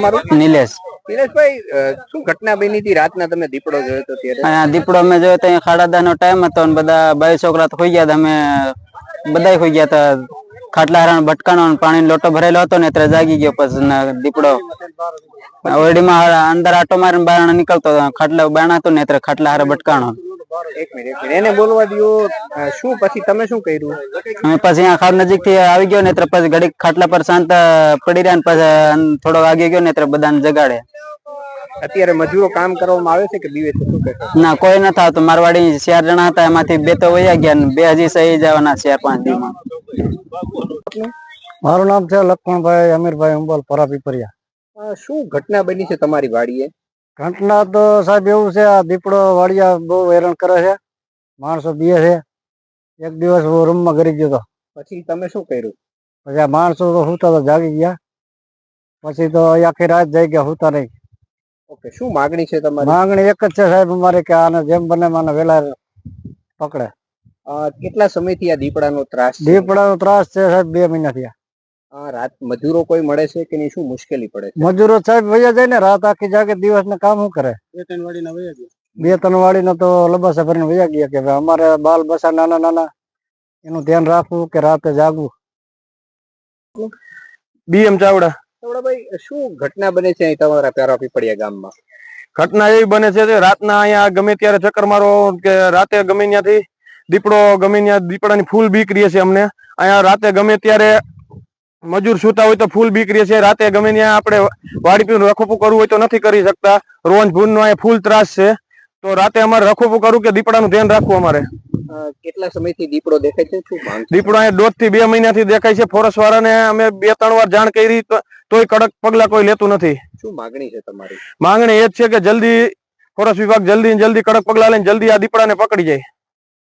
નિલેશ નિલેશભાઈ, શું ઘટના બની હતી રાતના? તમે દીપડો જોયો તો ત્યારે? દીપડો અમે જોયો તો 10:30 નો ટાઈમ હતો અને બધા બાઈ છોકરા તો ખોઈ ગયા હતા. અમે બધા ખોઈ ગયા હતા. ખાટલા હારણ ભટકાણો પાણી લોટો ભરેલો હતો ને એટલે જાગી ગયો. પછી દીપડો ઓરડીમાં અંદર આટો મારીને બહાર નીકળતો ખાટલા બાણા હતો ને એટલે ખાટલા હારે ભટકાણો. એક મિનિટ એને બોલવા દો. શું પછી તમે શું કર્યું? અમે પછી અહીંયા ખાડ નજીક થી આવી ગયો ને એટલે પછી ઘડીક ખાટલા પર શાંત પડી રહ્યા ને પછી થોડો વાગી ગયો ને એટલે બધાને જગાડે. અત્યારે મજૂરો કામ કરવામાં આવે છે કે બીવે છે? શું કહેશો? ના, કોઈ નથી આવતું. મારવાડી 4 જણા હતા, એમાંથી 2 તો વયા ગયા ને 2 હજી સહી જવાના 4-5 દિવસમાં. મારું નામ છે લક્ષ્મણભાઈ અમીરભાઈ અંબોલ પરાપીપરિયા. શું ઘટના બની છે તમારી વાડીએ? ઘટના તો સાહેબ એવું છે, આ દીપડો વાડિયા બહુ હેરાન કરે છે, માણસો બીએ છે. એક દિવસ હું રૂમમાં ઘરી ગયો હતો. પછી તમે શું કર્યું? પછી આ માણસો તો હુતા તો જાગી ગયા. પછી તો આખી રાત જઈ ગયા, હુતા નહીં. ઓકે, શું માગણી છે તમારી? માંગણી એક જ છે સાહેબ અમારે કે આને જેમ બને મને વેલા પકડે. કેટલા સમયથી આ દીપડાનો ત્રાસ છે? દીપડાનો ત્રાસ છે સાહેબ 2 મહિના થયા. રાત મજૂરો કોઈ મળે છે કે નહીં? શું મુશ્કેલી પડે છે? મજૂરો સાહેબ વયા જાય ને, રાત આખી જાગે, દિવસ ને કામ શું કરે? 2-3 વાડીને તો લબાસા ભરીને વયા ગયા કે અમારે બાલ બસા નાના નાના, એનું ધ્યાન રાખવું કે રાતે જાગવું. બીએમ ચાવડા. ચાવડાભાઈ, શું ઘટના બને છે અહીં તમારા પરાપીપરિયા ગામમાં? ઘટના એવી બને છે કે રાતના અહીંયા ગમે ત્યારે ચક્કર મારો કે રાતે ગમે ત્યાંથી દીપડો ગમે ત્યાં દીપડાની ફૂલ બીક રહે છે અમને. અહીંયા રાતે ગમે ત્યારે મજૂર સુતા હોય તો ફૂલ બીક રહે છે. રાતે ગમે ત્યાં આપણે વાડી પીને રખોપું કરવું હોય તો નથી કરી શકતા. રોજ ભૂનનો અહીંયા ફૂલ ત્રાસ છે. તો રાતે અમારે રખોપું કરવું કે દીપડાનું ધ્યાન રાખવું અમારે. કેટલા સમયથી દીપડો દેખાય છે? શું માંગ? દીપડો અહીંયા 1.5 થી 2 મહિનાથી દેખાય છે. ફોરેસ્ટ વાળાને અમે 2-3 વાર જાણ કરી તોય કડક પગલા કોઈ લેતું નથી. શું માંગણી છે તમારી? માંગણી એ જ છે કે જલ્દી ફોરેસ્ટ વિભાગ જલ્દી કડક પગલા લઈને જલ્દી આ દીપડાને પકડી જાય.